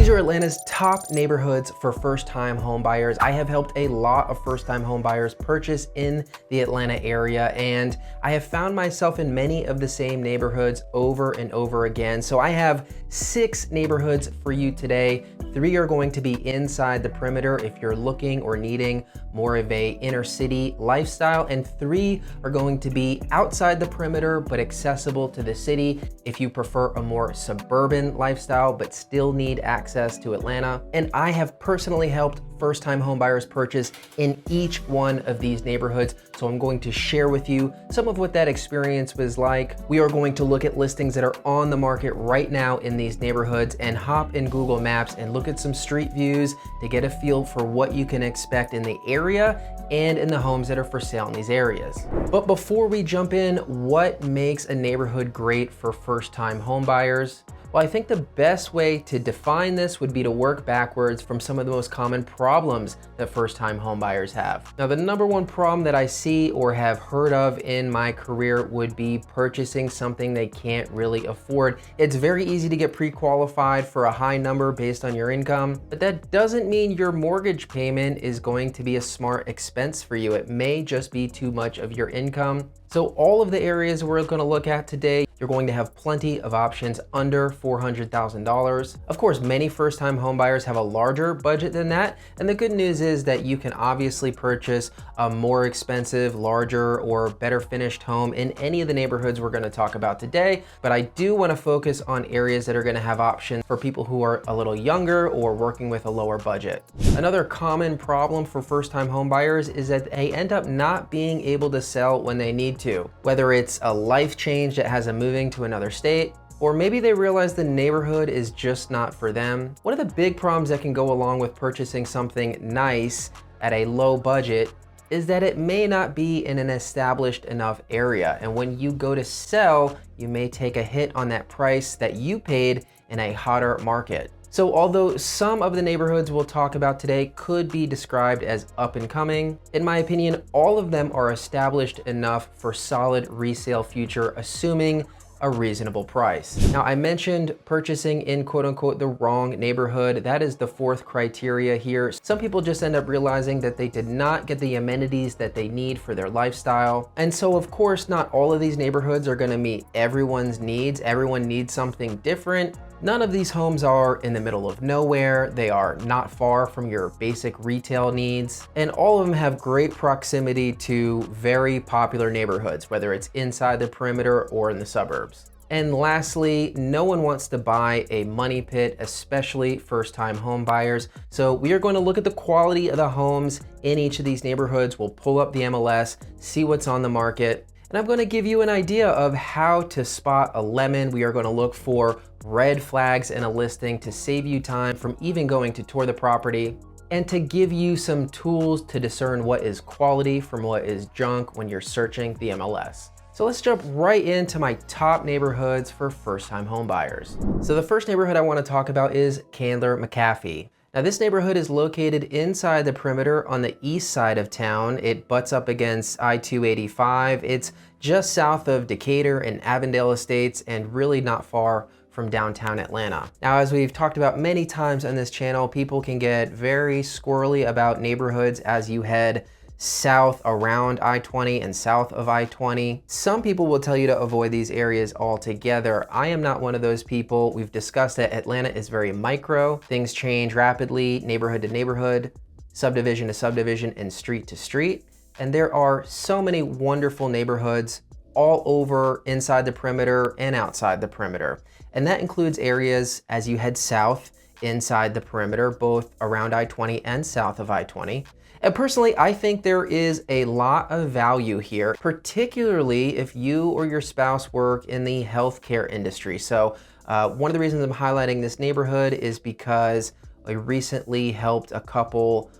These are Atlanta's top neighborhoods for first-time home buyers. I have helped a lot of first-time home buyers purchase in the Atlanta area, and I have found myself in many of the same neighborhoods over and over again. So I have 6 neighborhoods for you today. 3 are going to be inside the perimeter if you're looking or needing more of a inner city lifestyle, and 3 are going to be outside the perimeter but accessible to the city if you prefer a more suburban lifestyle but still need access to Atlanta. And I have personally helped first-time homebuyers purchase in each one of these neighborhoods. So I'm going to share with you some of what that experience was like. We are going to look at listings that are on the market right now in these neighborhoods and hop in Google Maps and look at some street views to get a feel for what you can expect in the area and in the homes that are for sale in these areas. But before we jump in, what makes a neighborhood great for first-time homebuyers? Well, I think the best way to define this would be to work backwards from some of the most common problems that first-time homebuyers have. Now, the number one problem that I see or have heard of in my career would be purchasing something they can't really afford. It's very easy to get pre-qualified for a high number based on your income, but that doesn't mean your mortgage payment is going to be a smart expense for you. It may just be too much of your income. So all of the areas we're going to look at today, you're going to have plenty of options under $400,000. Of course, many first-time homebuyers have a larger budget than that, and the good news is that you can obviously purchase a more expensive, larger, or better finished home in any of the neighborhoods we're going to talk about today. But I do want to focus on areas that are going to have options for people who are a little younger or working with a lower budget. Another common problem for first-time homebuyers is that they end up not being able to sell when they need to, whether it's a life change that has them moving to another state, or maybe they realize the neighborhood is just not for them. One of the big problems that can go along with purchasing something nice at a low budget is that it may not be in an established enough area. And when you go to sell, you may take a hit on that price that you paid in a hotter market. So although some of the neighborhoods we'll talk about today could be described as up and coming, in my opinion, all of them are established enough for solid resale future, assuming a reasonable price. Now, I mentioned purchasing in quote unquote the wrong neighborhood. That is the 4th criteria here. Some people just end up realizing that they did not get the amenities that they need for their lifestyle. And so of course, not all of these neighborhoods are gonna meet everyone's needs. Everyone needs something different. None of these homes are in the middle of nowhere. They are not far from your basic retail needs. And all of them have great proximity to very popular neighborhoods, whether it's inside the perimeter or in the suburbs. And lastly, no one wants to buy a money pit, especially first-time home buyers. So we are going to look at the quality of the homes in each of these neighborhoods. We'll pull up the MLS, see what's on the market, and I'm going to give you an idea of how to spot a lemon. We are going to look for red flags in a listing to save you time from even going to tour the property, and to give you some tools to discern what is quality from what is junk when you're searching the MLS. So let's jump right into my top neighborhoods for first-time home buyers. So the first neighborhood I want to talk about is Candler-McAfee. Now, this neighborhood is located inside the perimeter on the east side of town. It butts up against I-285. It's just south of Decatur and Avondale Estates and really not far from downtown Atlanta. Now, as we've talked about many times on this channel, people can get very squirrely about neighborhoods as you head south around I-20 and south of I-20. Some people will tell you to avoid these areas altogether. I am not one of those people. We've discussed that Atlanta is very micro. Things change rapidly, neighborhood to neighborhood, subdivision to subdivision, and street to street. And there are so many wonderful neighborhoods all over inside the perimeter and outside the perimeter. And that includes areas as you head south inside the perimeter, both around I-20 and south of I-20. And personally, I think there is a lot of value here, particularly if you or your spouse work in the healthcare industry. So one of the reasons I'm highlighting this neighborhood is because I recently helped a couple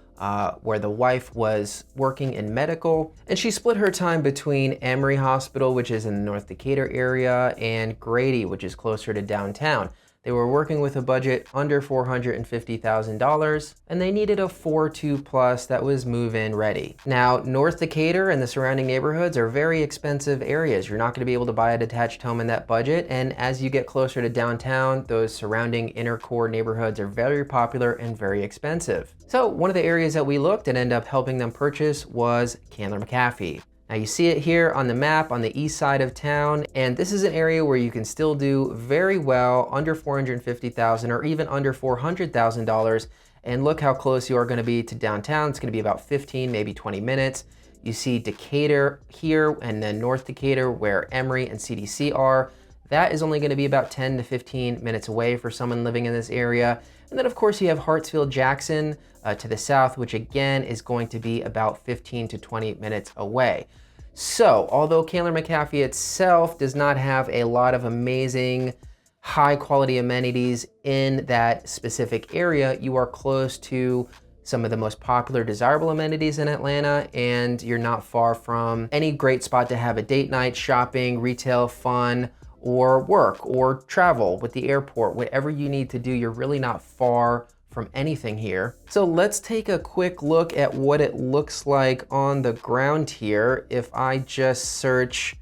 where the wife was working in medical, and she split her time between Emory Hospital, which is in the North Decatur area, and Grady, which is closer to downtown. They were working with a budget under $450,000, and they needed a 4.2 plus that was move-in ready. Now, North Decatur and the surrounding neighborhoods are very expensive areas. You're not going to be able to buy a detached home in that budget, and as you get closer to downtown, those surrounding inner core neighborhoods are very popular and very expensive. So one of the areas that we looked and ended up helping them purchase was Candler-McAfee. Now you see it here on the map on the east side of town, and this is an area where you can still do very well under $450,000 or even under $400,000. And look how close you are going to be to downtown. It's going to be about 15, maybe 20 minutes. You see Decatur here, and then North Decatur where Emory and CDC are. That is only going to be about 10 to 15 minutes away for someone living in this area. And then of course you have Hartsfield-Jackson to the south, which again is going to be about 15 to 20 minutes away. So although Candler-McAfee itself does not have a lot of amazing high quality amenities in that specific area, you are close to some of the most popular desirable amenities in Atlanta, and you're not far from any great spot to have a date night, shopping, retail, fun, or work or travel with the airport. Whatever you need to do, you're really not far from anything here. So let's take a quick look at what it looks like on the ground here. If I just search,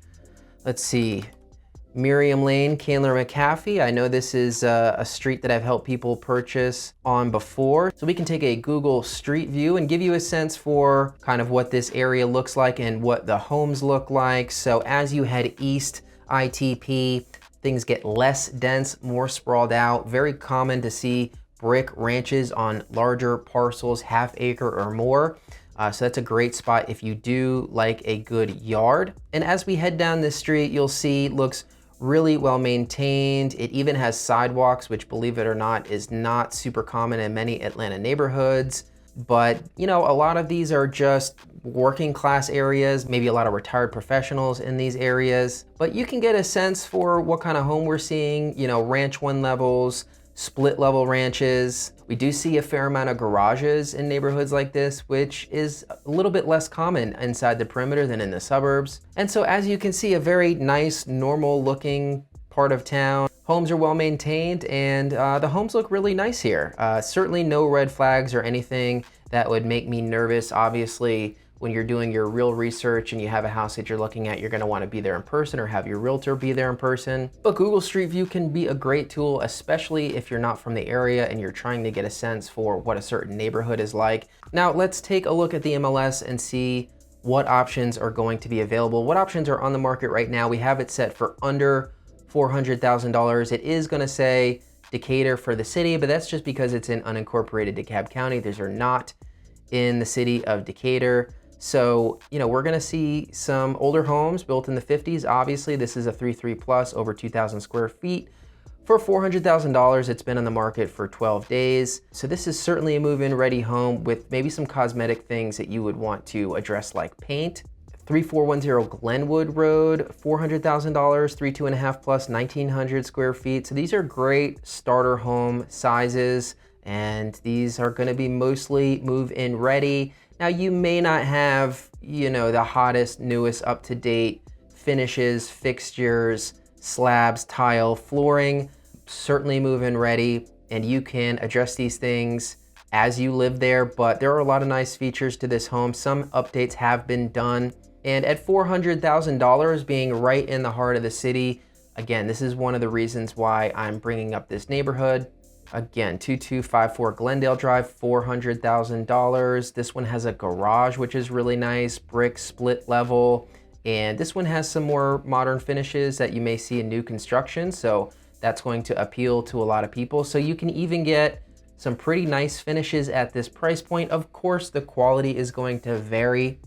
let's see, Miriam Lane, Candler-McAfee. I know this is a street that I've helped people purchase on before. So we can take a Google Street View and give you a sense for kind of what this area looks like and what the homes look like. So as you head east, ITP, things get less dense, more sprawled out. Very common to see brick ranches on larger parcels, half acre or more. So that's a great spot if you do like a good yard. And as we head down this street, you'll see it looks really well maintained. It even has sidewalks, which believe it or not is not super common in many Atlanta neighborhoods. But you know, a lot of these are just working class areas, maybe a lot of retired professionals in these areas. But you can get a sense for what kind of home we're seeing, you know, ranch one levels, split level ranches. We do see a fair amount of garages in neighborhoods like this, which is a little bit less common inside the perimeter than in the suburbs. And so as you can see, a very nice, normal looking part of town. Homes are well maintained, and the homes look really nice here. Certainly no red flags or anything that would make me nervous. Obviously, when you're doing your real research and you have a house that you're looking at, you're gonna wanna be there in person or have your realtor be there in person. But Google Street View can be a great tool, especially if you're not from the area and you're trying to get a sense for what a certain neighborhood is like. Now let's take a look at the MLS and see what options are going to be available. What options are on the market right now? We have it set for under $400,000. It is gonna say Decatur for the city, but that's just because it's in unincorporated DeKalb County. These are not in the city of Decatur. So, you know, we're gonna see some older homes built in the 50s. Obviously, this is a 3.3 plus, over 2,000 square feet. For $400,000, it's been on the market for 12 days. So this is certainly a move-in ready home with maybe some cosmetic things that you would want to address, like paint. 3410 Glenwood Road, $400,000, 3.2.5 plus, 1,900 square feet. So these are great starter home sizes, and these are gonna be mostly move-in ready. Now you may not have, you know, the hottest, newest, up-to-date finishes, fixtures, slabs, tile, flooring, certainly move-in ready, and you can address these things as you live there, but there are a lot of nice features to this home. Some updates have been done, and at $400,000 being right in the heart of the city, again, this is one of the reasons why I'm bringing up this neighborhood. Again, 2254 Glendale Drive, $400,000. This one has a garage, which is really nice, brick split level. And this one has some more modern finishes that you may see in new construction. So that's going to appeal to a lot of people. So you can even get some pretty nice finishes at this price point. Of course, the quality is going to vary,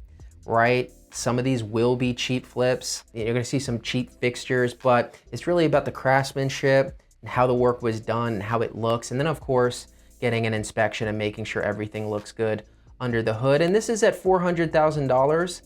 right? Some of these will be cheap flips. You're gonna see some cheap fixtures, but it's really about the craftsmanship, how the work was done, and how it looks. And then of course, getting an inspection and making sure everything looks good under the hood. And this is at $400,000.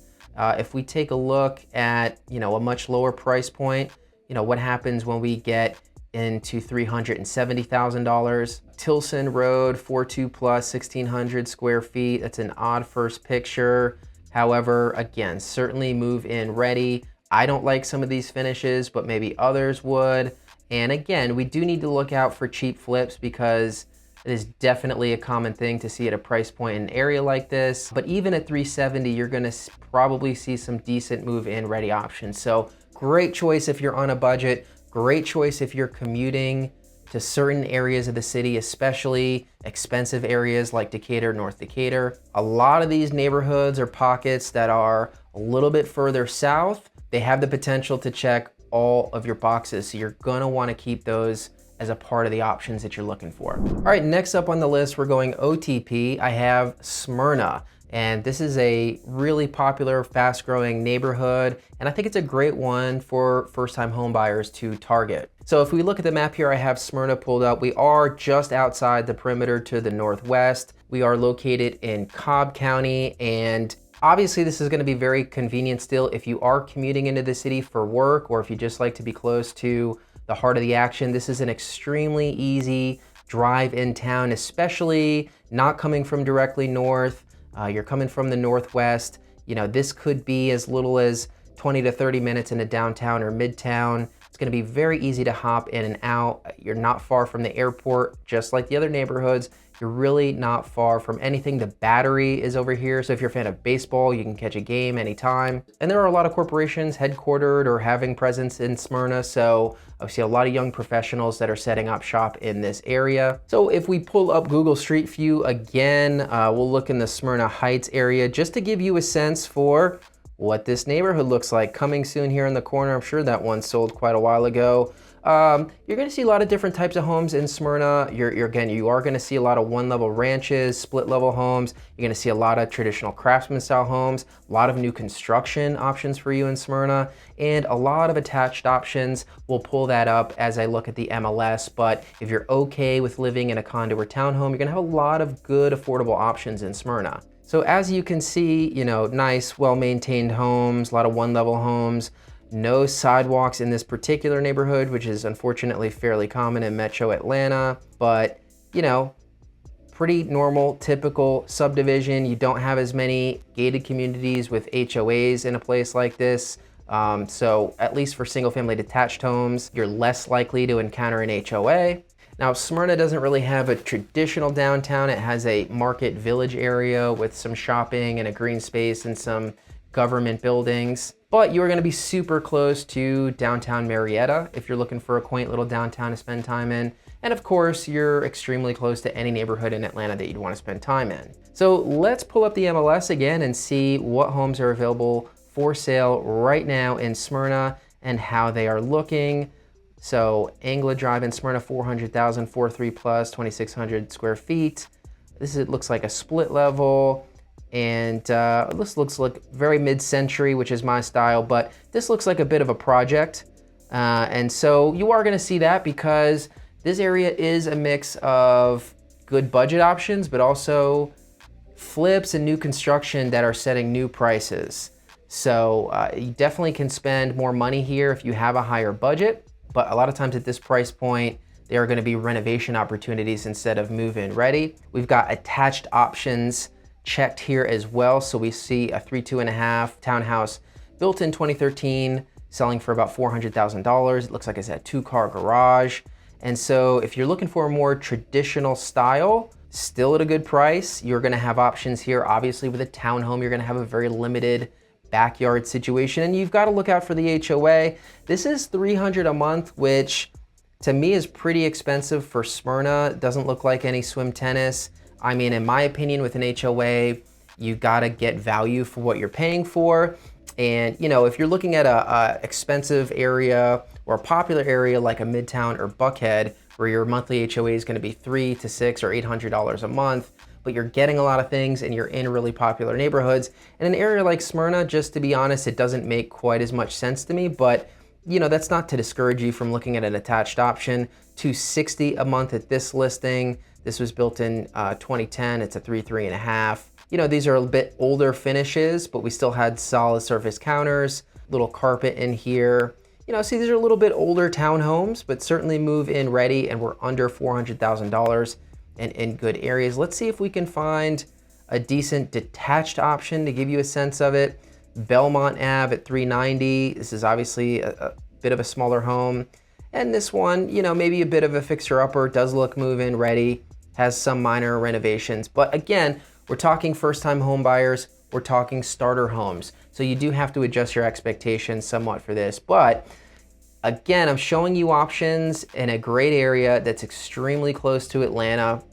If we take a look at, you know, a much lower price point, you know, what happens when we get into $370,000. Tilson Road, 4.2 plus, 1,600 square feet. That's an odd first picture. However, again, certainly move in ready. I don't like some of these finishes, but maybe others would. And again, we do need to look out for cheap flips because it is definitely a common thing to see at a price point in an area like this. But even at $370, you're gonna probably see some decent move-in ready options. So great choice if you're on a budget, great choice if you're commuting to certain areas of the city, especially expensive areas like Decatur, North Decatur. A lot of these neighborhoods or pockets that are a little bit further south, they have the potential to check all of your boxes. So you're gonna wanna keep those as a part of the options that you're looking for. All right, next up on the list, we're going OTP. I have Smyrna. And this is a really popular, fast-growing neighborhood, and I think it's a great one for first-time home buyers to target. So if we look at the map here, I have Smyrna pulled up. We are just outside the perimeter to the northwest. We are located in Cobb County, and obviously this is gonna be very convenient still if you are commuting into the city for work, or if you just like to be close to the heart of the action. This is an extremely easy drive in town, especially not coming from directly north. You're coming from the northwest. You know, this could be as little as 20 to 30 minutes into downtown or midtown. It's gonna be very easy to hop in and out. You're not far from the airport, just like the other neighborhoods. You're really not far from anything. The Battery is over here, so if you're a fan of baseball, you can catch a game anytime. And there are a lot of corporations headquartered or having presence in Smyrna, so I see a lot of young professionals that are setting up shop in this area. So if we pull up Google Street View again, we'll look in the Smyrna Heights area just to give you a sense for what this neighborhood looks like. Coming soon here in the corner, I'm sure that one sold quite a while ago. You're gonna see a lot of different types of homes in Smyrna. Again, you are gonna see a lot of one-level ranches, split-level homes. You're gonna see a lot of traditional craftsman-style homes, a lot of new construction options for you in Smyrna, and a lot of attached options. We'll pull that up as I look at the MLS, but if you're okay with living in a condo or townhome, you're gonna have a lot of good, affordable options in Smyrna. So as you can see, you know, nice, well-maintained homes, a lot of one-level homes. No sidewalks in this particular neighborhood, which is unfortunately fairly common in Metro Atlanta, but you know, pretty normal, typical subdivision. You don't have as many gated communities with HOAs in a place like this. So at least for single family detached homes, you're less likely to encounter an HOA. Now, Smyrna doesn't really have a traditional downtown. It has a market village area with some shopping and a green space and some government buildings, but you're gonna be super close to downtown Marietta if you're looking for a quaint little downtown to spend time in. And of course, you're extremely close to any neighborhood in Atlanta that you'd wanna spend time in. So let's pull up the MLS again and see what homes are available for sale right now in Smyrna and how they are looking. So Angla Drive in Smyrna, 400,000, 4.3 plus, 2,600 square feet. It looks like a split level. And this looks like very mid-century, which is my style, but this looks like a bit of a project. And so you are gonna see that because this area is a mix of good budget options, but also flips and new construction that are setting new prices. So you definitely can spend more money here if you have a higher budget, but a lot of times at this price point, there are gonna be renovation opportunities instead of move-in ready. We've got attached options checked here as well. So we see a 3.5 townhouse built in 2013, selling for about $400,000. It looks like it's a 2-car garage. And so if you're looking for a more traditional style, still at a good price, you're gonna have options here. Obviously with a townhome, you're gonna have a very limited backyard situation, and you've gotta look out for the HOA. This is $300 a month, which to me is pretty expensive for Smyrna. It doesn't look like any swim tennis. I mean, in my opinion, with an HOA, you gotta get value for what you're paying for. And you know, if you're looking at a expensive area or a popular area like a Midtown or Buckhead, where your monthly HOA is gonna be $300 to $600 or $800 a month, but you're getting a lot of things and you're in really popular neighborhoods. In an area like Smyrna, just to be honest, it doesn't make quite as much sense to me, but you know, that's not to discourage you from looking at an attached option. $260 a month at this listing. This was built in 2010. It's a 3.5. You know, these are a bit older finishes, but we still had solid surface counters, little carpet in here. You know, see, these are a little bit older townhomes, but certainly move in ready, and we're under $400,000 and in good areas. Let's see if we can find a decent detached option to give you a sense of it. Belmont Ave at 390. This is obviously a bit of a smaller home. And this one, you know, maybe a bit of a fixer-upper, does look move-in ready, has some minor renovations. But again, we're talking first-time home buyers, we're talking starter homes. So you do have to adjust your expectations somewhat for this. But again, I'm showing you options in a great area that's extremely close to Atlanta,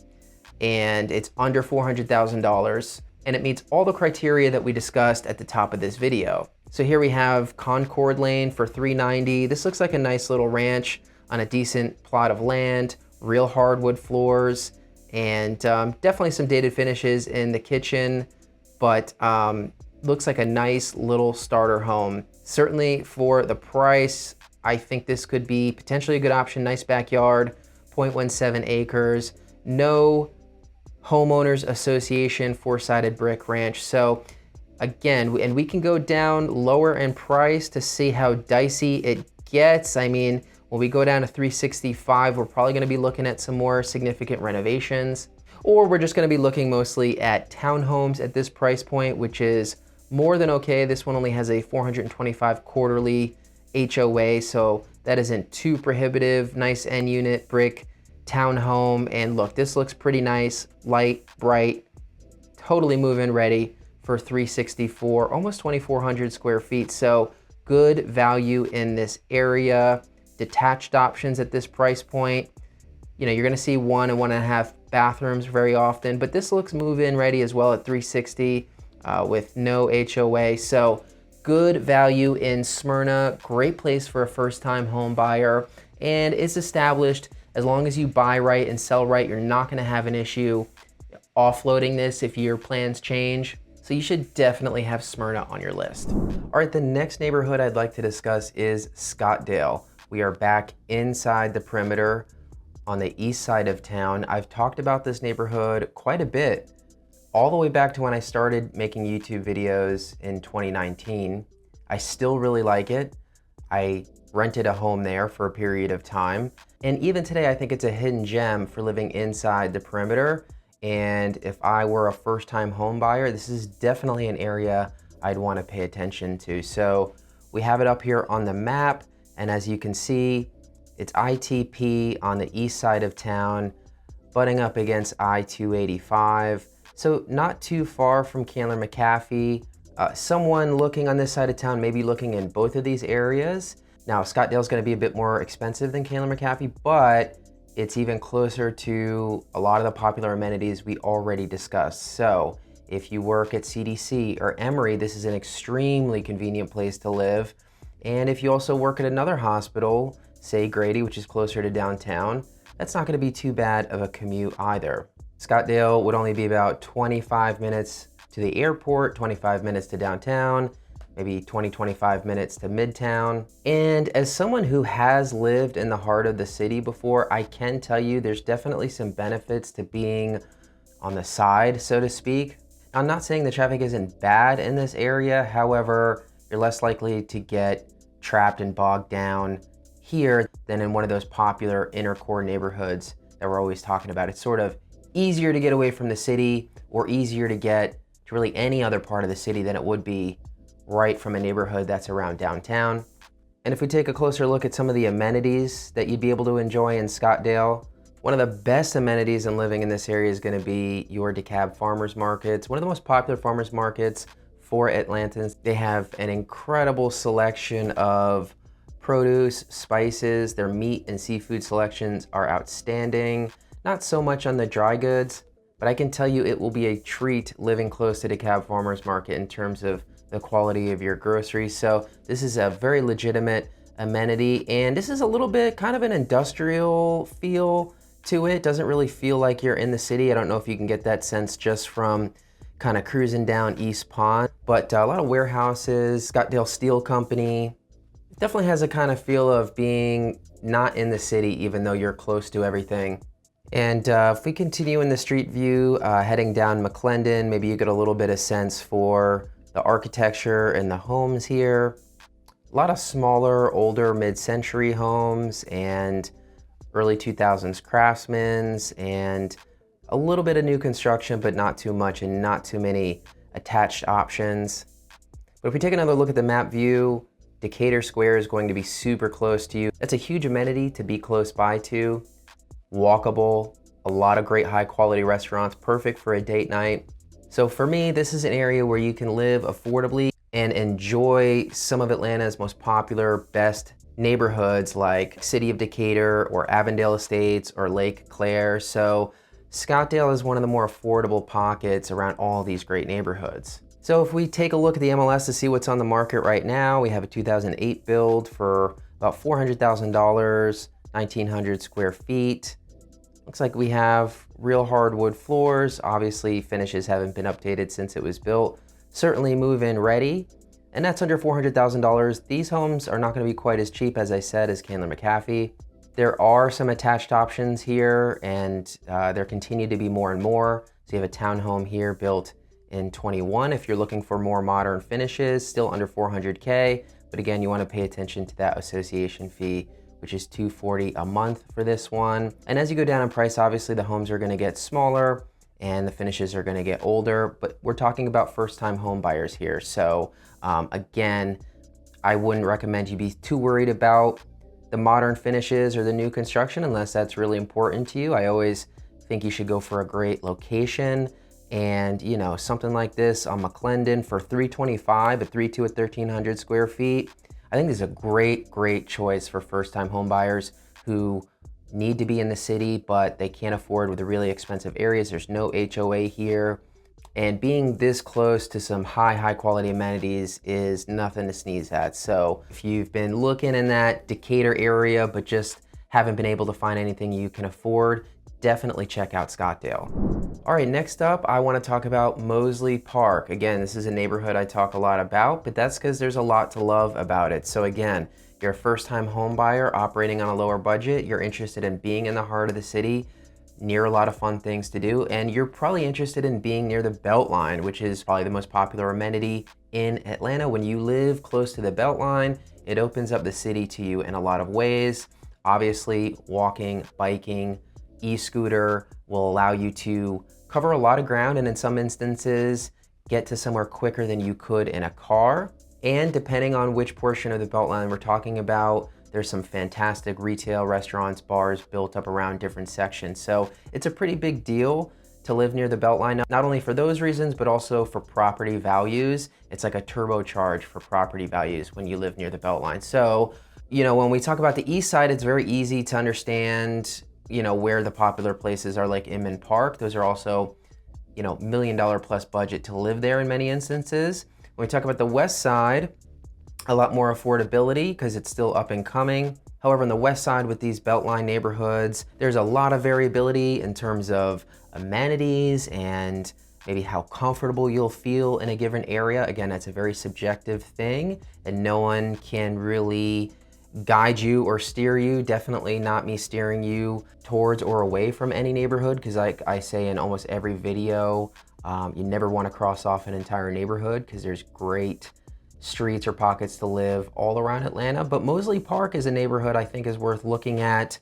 and it's under $400,000, and it meets all the criteria that we discussed at the top of this video. So here we have Concord Lane for $390. This looks like a nice little ranch on a decent plot of land, real hardwood floors, and definitely some dated finishes in the kitchen, but looks like a nice little starter home. Certainly for the price, I think this could be potentially a good option. Nice backyard, 0.17 acres, no homeowners association, four-sided brick ranch. So again, and we can go down lower in price to see how dicey it gets. I mean, when we go down to 365, we're probably gonna be looking at some more significant renovations, or we're just gonna be looking mostly at townhomes at this price point, which is more than okay. This one only has a 425 quarterly HOA, so that isn't too prohibitive. Nice end unit brick townhome, and look, this looks pretty nice, light, bright, totally move-in ready for 364, almost 2,400 square feet. So good value in this area. Detached options at this price point. You know, you're gonna see 1 and 1.5 bathrooms very often, but this looks move-in ready as well at 360 with no HOA. So good value in Smyrna, great place for a first-time home buyer, and it's established. As long as you buy right and sell right, you're not gonna have an issue offloading this if your plans change. So you should definitely have Smyrna on your list. All right, the next neighborhood I'd like to discuss is Scottdale. We are back inside the perimeter on the east side of town. I've talked about this neighborhood quite a bit, all the way back to when I started making YouTube videos in 2019. I still really like it. I rented a home there for a period of time. And even today, I think it's a hidden gem for living inside the perimeter. And if I were a first-time home buyer, this is definitely an area I'd want to pay attention to. So we have it up here on the map. And as you can see, it's ITP on the east side of town, butting up against I-285. So not too far from Candler-McAfee. Someone looking on this side of town may be looking in both of these areas. Now, Scottdale is going to be a bit more expensive than Candler-McAfee, but it's even closer to a lot of the popular amenities we already discussed. So if you work at CDC or Emory, this is an extremely convenient place to live. And if you also work at another hospital, say Grady, which is closer to downtown, that's not going to be too bad of a commute either. Scottdale would only be about 25 minutes to the airport, 25 minutes to downtown, maybe 20-25 minutes to Midtown. And as someone who has lived in the heart of the city before, I can tell you there's definitely some benefits to being on the side, so to speak. I'm not saying the traffic isn't bad in this area. However, you're less likely to get trapped and bogged down here than in one of those popular inner core neighborhoods that we're always talking about. It's sort of easier to get away from the city, or easier to get to really any other part of the city than it would be right from a neighborhood that's around downtown. And if we take a closer look at some of the amenities that you'd be able to enjoy in Scottdale, one of the best amenities in living in this area is going to be your DeKalb farmers markets. One of the most popular farmers markets for Atlantans. They have an incredible selection of produce, spices. Their meat and seafood selections are outstanding. Not so much on the dry goods, but I can tell you it will be a treat living close to DeKalb farmers market in terms of the quality of your groceries. So this is a very legitimate amenity, and this is a little bit kind of an industrial feel to it. Doesn't really feel like you're in the city. I don't know if you can get that sense just from kind of cruising down East Pond, but a lot of warehouses, Scottdale Steel Company. It definitely has a kind of feel of being not in the city, even though you're close to everything. And if we continue in the street view, heading down McClendon, maybe you get a little bit of sense for the architecture and the homes here. A lot of smaller, older, mid-century homes and early 2000s craftsmen's, and a little bit of new construction, but not too much and not too many attached options. But if we take another look at the map view Decatur Square is going to be super close to you. That's a huge amenity to be close by to. Walkable, a lot of great high quality restaurants, perfect for a date night. So for me, this is an area where you can live affordably and enjoy some of Atlanta's most popular, best neighborhoods like City of Decatur or Avondale Estates or Lake Claire. So Scottdale is one of the more affordable pockets around all these great neighborhoods. So if we take a look at the MLS to see what's on the market right now, we have a 2008 build for about $400,000, 1,900 square feet. Looks like we have real hardwood floors. Obviously, finishes haven't been updated since it was built. Certainly move-in ready, and that's under $400,000. These homes are not going to be quite as cheap, as I said, as Candler-McAfee. There are some attached options here, and there continue to be more and more. So you have a townhome here built in 21. If you're looking for more modern finishes, still under $400K, but again, you want to pay attention to that association fee, which is $240 a month for this one. And as you go down in price, obviously the homes are going to get smaller and the finishes are going to get older, but we're talking about first-time home buyers here. So again, I wouldn't recommend you be too worried about the modern finishes or the new construction unless that's really important to you. I always think you should go for a great location. And you know, something like this on McClendon for $325, a 3.2 at 1,300 square feet. I think this is a great choice for first-time home buyers who need to be in the city, but they can't afford with the really expensive areas. There's no HOA here. And being this close to some high quality amenities is nothing to sneeze at. So if you've been looking in that Decatur area, but just haven't been able to find anything you can afford, definitely check out Scottdale. All right, next up, I want to talk about Mozley Park. Again, this is a neighborhood I talk a lot about, but that's because there's a lot to love about it. So again, you're a first-time home buyer operating on a lower budget, you're interested in being in the heart of the city, near a lot of fun things to do, and you're probably interested in being near the Beltline, which is probably the most popular amenity in Atlanta. When you live close to the Beltline, it opens up the city to you in a lot of ways. Obviously, walking, biking, e-scooter will allow you to cover a lot of ground and in some instances get to somewhere quicker than you could in a car. And depending on which portion of the Beltline we're talking about, there's some fantastic retail, restaurants, bars built up around different sections. So it's a pretty big deal to live near the Beltline, not only for those reasons, but also for property values. It's like a turbocharge for property values when you live near the Beltline. So, you know, when we talk about the east side, it's very easy to understand, you know, where the popular places are like Inman Park. Those are also, you know, $1 million plus budget to live there in many instances. When we talk about the west side, a lot more affordability because it's still up and coming. However, on the west side with these Beltline neighborhoods, there's a lot of variability in terms of amenities and maybe how comfortable you'll feel in a given area. Again, that's a very subjective thing and no one can really guide you or steer you. Definitely not me steering you towards or away from any neighborhood, because like I say in almost every video, you never want to cross off an entire neighborhood because there's great streets or pockets to live all around Atlanta. But Mozley Park is a neighborhood I think is worth looking at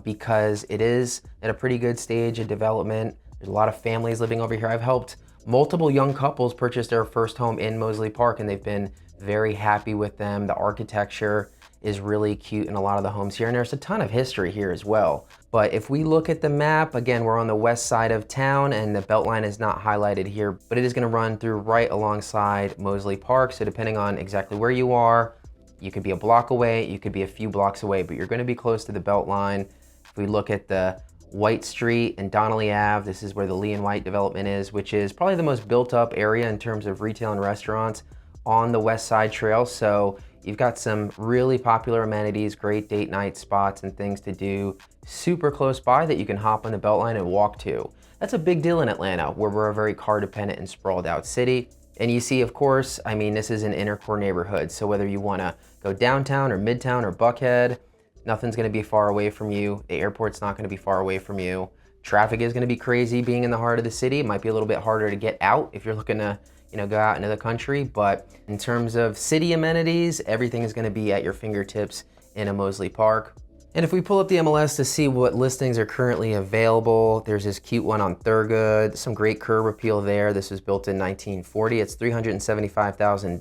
because it is at a pretty good stage of development. There's a lot of families living over here. I've helped multiple young couples purchase their first home in Mozley Park and they've been very happy with them. The architecture is really cute in a lot of the homes here, and there's a ton of history here as well. But if we look at the map, again, we're on the west side of town and the Beltline is not highlighted here, but it is gonna run through right alongside Mozley Park. So depending on exactly where you are, you could be a block away, you could be a few blocks away, but you're gonna be close to the Beltline. If we look at the White Street and Donnelly Ave, this is where the Lee and White development is, which is probably the most built up area in terms of retail and restaurants on the West Side Trail. So you've got some really popular amenities, great date night spots and things to do super close by that you can hop on the Beltline and walk to. That's a big deal in Atlanta, where we're a very car dependent and sprawled out city. And you see, of course, I mean, this is an inner core neighborhood. So whether you wanna go downtown or midtown or Buckhead, nothing's gonna be far away from you. The airport's not gonna be far away from you. Traffic is gonna be crazy being in the heart of the city. It might be a little bit harder to get out if you're looking to, you know, go out into the country, but in terms of city amenities, everything is gonna be at your fingertips in a Mozley Park. And if we pull up the MLS to see what listings are currently available, there's this cute one on Thurgood, some great curb appeal there. This was built in 1940. It's $375,000,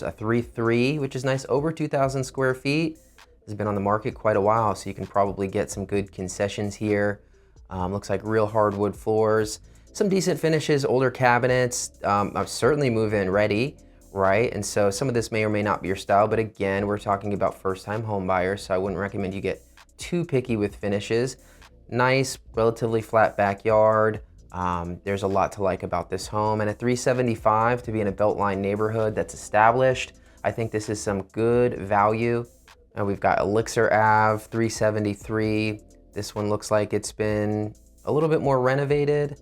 a 3.3, which is nice, over 2,000 square feet. Has been on the market quite a while, so you can probably get some good concessions here. Looks like real hardwood floors, some decent finishes, older cabinets, certainly move-in ready, right? And so some of this may or may not be your style, but again, we're talking about first-time home buyers, so I wouldn't recommend you get too picky with finishes. Nice, relatively flat backyard. There's a lot to like about this home, and at $375 to be in a Beltline neighborhood that's established, I think this is some good value. And we've got Elixir Ave, $373. This one looks like it's been a little bit more renovated,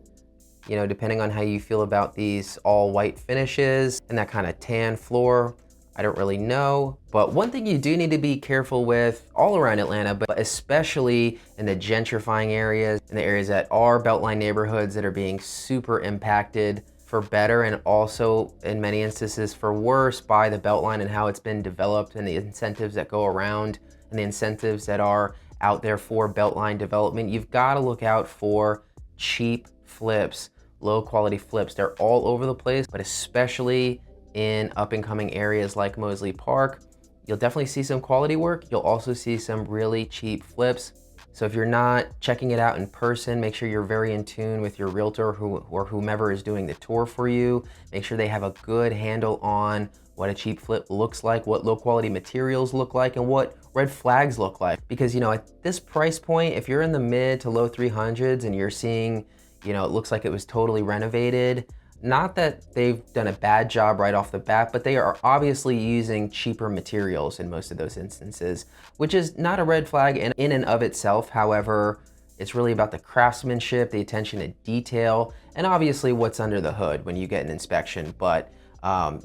you know, depending on how you feel about these all white finishes and that kind of tan floor. I don't really know, but one thing you do need to be careful with all around Atlanta, but especially in the gentrifying areas, in the areas that are Beltline neighborhoods that are being super impacted for better and also in many instances for worse by the Beltline and how it's been developed and the incentives that go around and the incentives that are out there for Beltline development. You've got to look out for cheap flips, low quality flips. They're all over the place, but especially in up and coming areas like Mozley Park, you'll definitely see some quality work. You'll also see some really cheap flips. So if you're not checking it out in person, make sure you're very in tune with your realtor or whomever is doing the tour for you. Make sure they have a good handle on what a cheap flip looks like, what low quality materials look like, and what red flags look like. Because, you know, at this price point, if you're in the mid to low 300s and you're seeing, you know, it looks like it was totally renovated, not that they've done a bad job right off the bat, but they are obviously using cheaper materials in most of those instances, which is not a red flag in and of itself. However, it's really about the craftsmanship, the attention to detail, and obviously what's under the hood when you get an inspection. But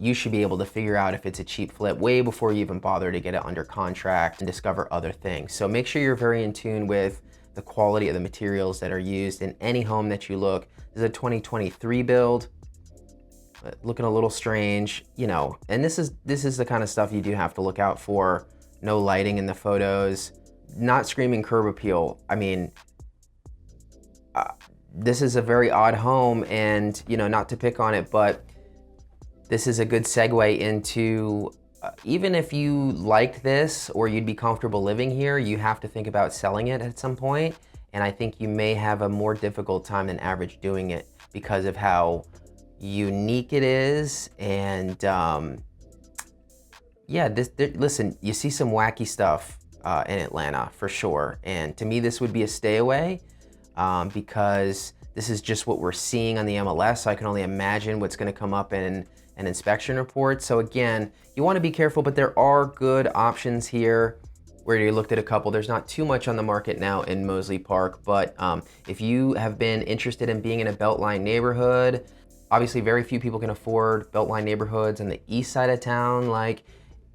you should be able to figure out if it's a cheap flip way before you even bother to get it under contract and discover other things. So make sure you're very in tune with the quality of the materials that are used in any home that you look. This is a 2023 build. Looking a little strange, you know, and this is the kind of stuff you do have to look out for. No lighting in the photos, not screaming curb appeal. I mean, this is a very odd home, and, you know, not to pick on it, but this is a good segue into, even if you liked this or you'd be comfortable living here, you have to think about selling it at some point. And I think you may have a more difficult time than average doing it because of how unique it is. And yeah, listen, you see some wacky stuff in Atlanta for sure. And to me, this would be a stay away because this is just what we're seeing on the MLS. So I can only imagine what's going to come up in an inspection report. So again, you want to be careful, but there are good options here. Where you looked at a couple, there's not too much on the market now in Mozley Park, but if you have been interested in being in a Beltline neighborhood, obviously very few people can afford Beltline neighborhoods on the east side of town, like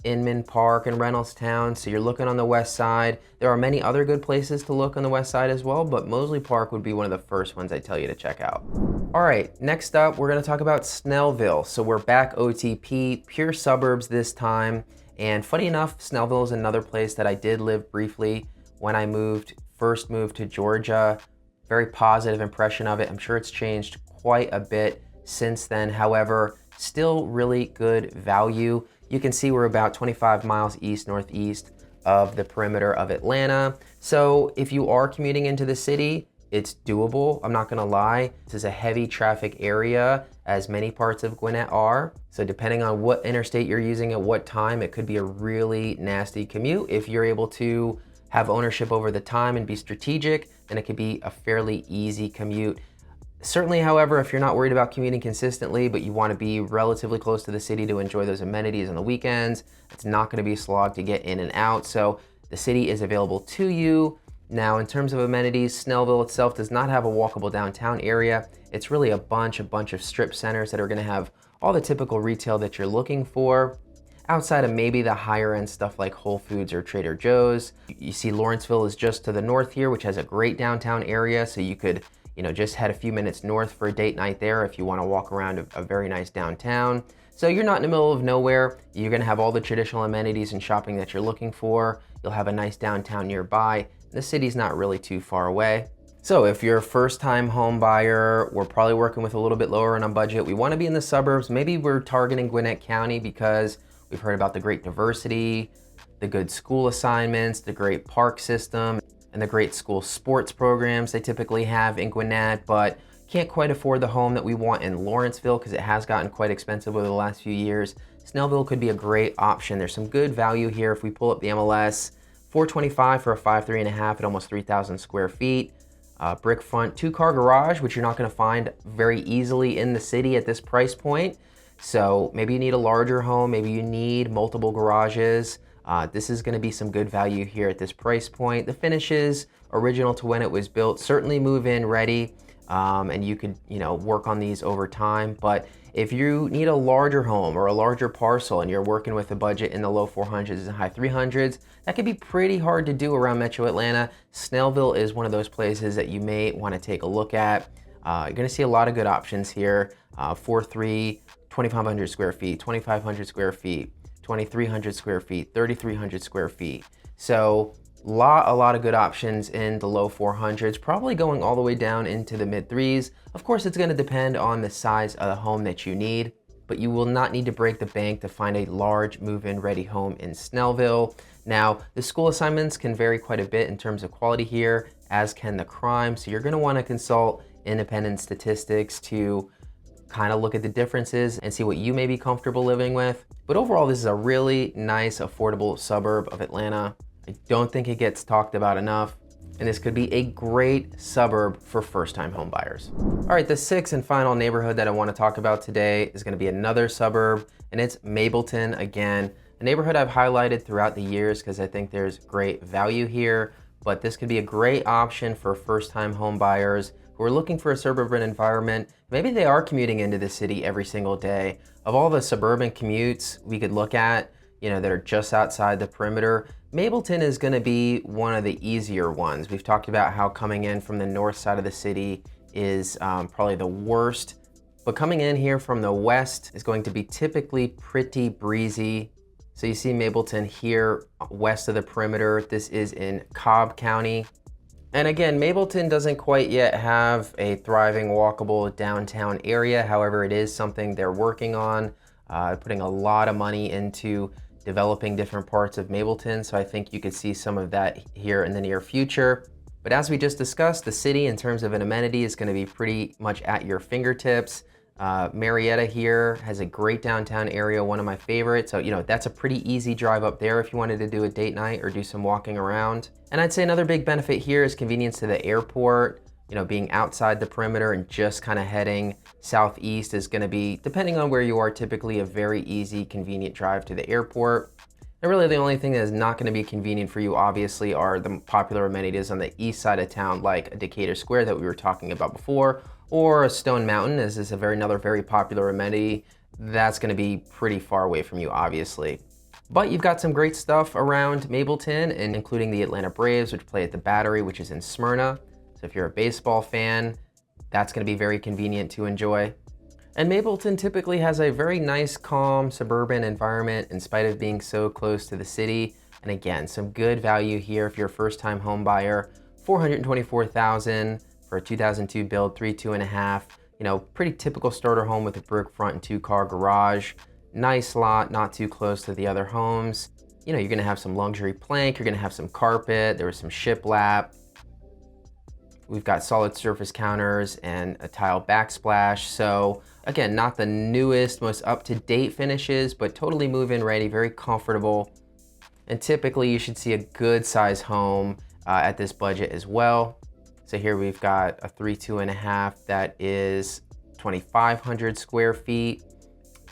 Inman Park and Reynoldstown. So you're looking on the west side. There are many other good places to look on the west side as well, but Mozley Park would be one of the first ones I tell you to check out. All right, next up, we're gonna talk about Snellville. So we're back OTP, pure suburbs this time. And funny enough, Snellville is another place that I did live briefly when I first moved to Georgia. Very positive impression of it. I'm sure it's changed quite a bit since then. However, still really good value. You can see we're about 25 miles northeast of the perimeter of Atlanta. So if you are commuting into the city, it's doable. I'm not gonna lie. This is a heavy traffic area, as many parts of Gwinnett are. So depending on what interstate you're using at what time, it could be a really nasty commute. If you're able to have ownership over the time and be strategic, then it could be a fairly easy commute. Certainly, however, if you're not worried about commuting consistently, but you want to be relatively close to the city to enjoy those amenities on the weekends, it's not going to be a slog to get in and out. So the city is available to you. Now, in terms of amenities, Snellville itself does not have a walkable downtown area. It's really a bunch of strip centers that are going to have all the typical retail that you're looking for, outside of maybe the higher end stuff like Whole Foods or Trader Joe's. You see Lawrenceville is just to the north here, which has a great downtown area, so you could, you know, just head a few minutes north for a date night there if you want to walk around a very nice downtown. So you're not in the middle of nowhere. You're going to have all the traditional amenities and shopping that you're looking for. You'll have a nice downtown nearby. The city's not really too far away. So if you're a first-time home buyer, we're probably working with a little bit lower on a budget. We want to be in the suburbs. Maybe we're targeting Gwinnett County because we've heard about the great diversity, the good school assignments, the great park system, and the great school sports programs they typically have in Gwinnett, but can't quite afford the home that we want in Lawrenceville because it has gotten quite expensive over the last few years. Snellville could be a great option. There's some good value here. If we pull up the MLS, $425 for a 5.3 at almost 3,000 square feet. Brick front, 2-car garage, which you're not gonna find very easily in the city at this price point. So maybe you need a larger home, maybe you need multiple garages. This is gonna be some good value here at this price point. The finishes, original to when it was built, certainly move-in ready, and you could, work on these over time. But if you need a larger home or a larger parcel and you're working with a budget in the low 400s and high 300s, that could be pretty hard to do around Metro Atlanta. Snellville is one of those places that you may want to take a look at. You're gonna see a lot of good options here. 4.3, 2,500 square feet, 2,500 square feet, 2,300 square feet, 3,300 square feet. So a lot of good options in the low 400s, probably going all the way down into the mid 3s. Of course, it's going to depend on the size of the home that you need, but you will not need to break the bank to find a large move-in ready home in Snellville. Now, the school assignments can vary quite a bit in terms of quality here, as can the crime. So you're going to want to consult independent statistics to kind of look at the differences and see what you may be comfortable living with. But overall, this is a really nice, affordable suburb of Atlanta. I don't think it gets talked about enough, and this could be a great suburb for first-time home buyers. All right, the sixth and final neighborhood that I want to talk about today is going to be another suburb, and it's Mapleton again. A neighborhood I've highlighted throughout the years because I think there's great value here, but this could be a great option for first-time home buyers who are looking for a suburban environment. Maybe they are commuting into the city every single day. Of all the suburban commutes we could look at, that are just outside the perimeter, Mapleton is going to be one of the easier ones. We've talked about how coming in from the north side of the city is probably the worst, but coming in here from the west is going to be typically pretty breezy. So you see Mapleton here west of the perimeter. This is in Cobb County. And again, Mapleton doesn't quite yet have a thriving walkable downtown area. However, it is something they're working on, putting a lot of money into developing different parts of Mapleton. So I think you could see some of that here in the near future. But as we just discussed, the city in terms of an amenity is going to be pretty much at your fingertips. Marietta here has a great downtown area, one of my favorites. So, that's a pretty easy drive up there if you wanted to do a date night or do some walking around. And I'd say another big benefit here is convenience to the airport. Being outside the perimeter and just kind of heading southeast is going to be, depending on where you are, typically a very easy, convenient drive to the airport. And really the only thing that is not going to be convenient for you, obviously, are the popular amenities on the east side of town, like a Decatur Square that we were talking about before, or a Stone Mountain, as is another very popular amenity. That's going to be pretty far away from you, obviously. But you've got some great stuff around Mapleton, and including the Atlanta Braves, which play at the Battery, which is in Smyrna. So if you're a baseball fan, that's going to be very convenient to enjoy. And Mapleton typically has a very nice, calm, suburban environment in spite of being so close to the city. And again, some good value here if you're a first-time home buyer. $424,000 for a 2002 build, 3.2.5. Pretty typical starter home with a brick front and 2-car garage. Nice lot, not too close to the other homes. You're going to have some luxury plank, you're going to have some carpet, there was some shiplap. We've got solid surface counters and a tile backsplash. So again, not the newest, most up-to-date finishes, but totally move-in ready, very comfortable. And typically you should see a good size home at this budget as well. So here we've got a 3.2.5 that is 2,500 square feet.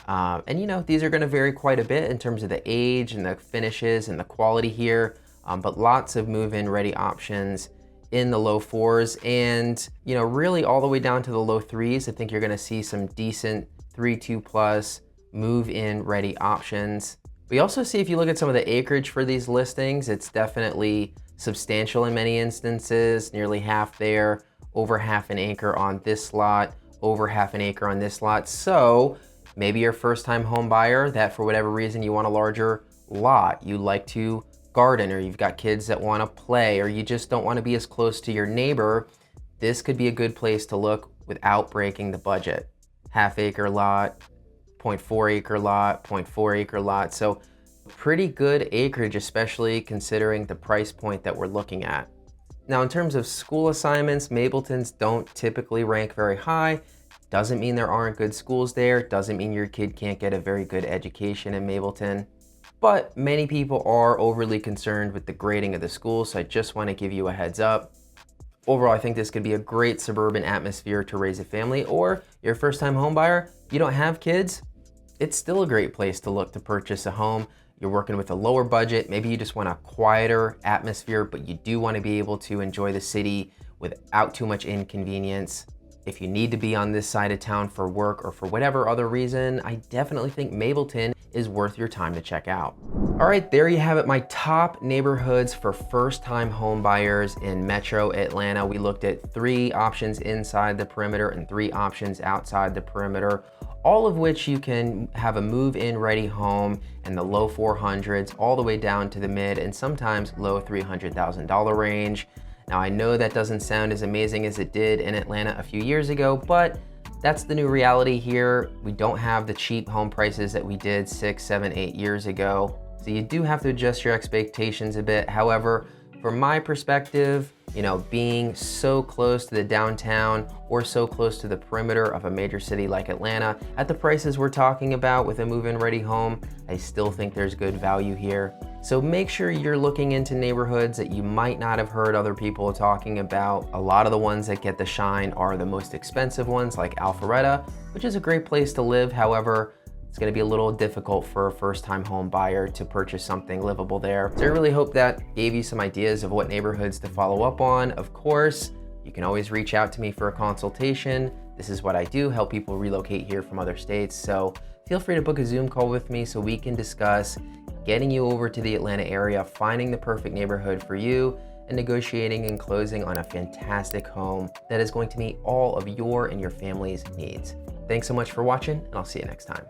And these are gonna vary quite a bit in terms of the age and the finishes and the quality here, but lots of move-in ready options in the low 4s and really all the way down to the low 3s. I think you're gonna see some decent 3.2 plus move-in ready options. We also see, if you look at some of the acreage for these listings, it's definitely substantial in many instances, nearly half there, over half an acre on this lot, over half an acre on this lot. So maybe you're a first-time home buyer that for whatever reason you want a larger lot. You like to garden, or you've got kids that want to play, or you just don't want to be as close to your neighbor, this could be a good place to look without breaking the budget. Half-acre lot, 0.4 acre lot, 0.4 acre lot. So pretty good acreage, especially considering the price point that we're looking at. Now, in terms of school assignments, Mapletons don't typically rank very high. Doesn't mean there aren't good schools there. Doesn't mean your kid can't get a very good education in Mapleton. But many people are overly concerned with the grading of the school, so I just want to give you a heads up. Overall, I think this could be a great suburban atmosphere to raise a family, or you're a first-time home buyer, you don't have kids, it's still a great place to look to purchase a home. You're working with a lower budget, maybe you just want a quieter atmosphere, but you do want to be able to enjoy the city without too much inconvenience. If you need to be on this side of town for work or for whatever other reason, I definitely think Mapleton is worth your time to check out. All right, there you have it, my top neighborhoods for first-time home buyers in Metro Atlanta. We looked at 3 options inside the perimeter and 3 options outside the perimeter, all of which you can have a move-in ready home in the low 400s all the way down to the mid and sometimes low $300,000 range. Now, I know that doesn't sound as amazing as it did in Atlanta a few years ago, but that's the new reality here. We don't have the cheap home prices that we did 6, 7, 8 years ago. So you do have to adjust your expectations a bit. However, from my perspective, being so close to the downtown or so close to the perimeter of a major city like Atlanta, at the prices we're talking about with a move-in ready home, I still think there's good value here. So make sure you're looking into neighborhoods that you might not have heard other people talking about. A lot of the ones that get the shine are the most expensive ones, like Alpharetta, which is a great place to live. However, it's going to be a little difficult for a first-time home buyer to purchase something livable there. So I really hope that gave you some ideas of what neighborhoods to follow up on. Of course, you can always reach out to me for a consultation. This is what I do, help people relocate here from other states. So feel free to book a Zoom call with me so we can discuss getting you over to the Atlanta area, finding the perfect neighborhood for you, and negotiating and closing on a fantastic home that is going to meet all of your and your family's needs. Thanks so much for watching, and I'll see you next time.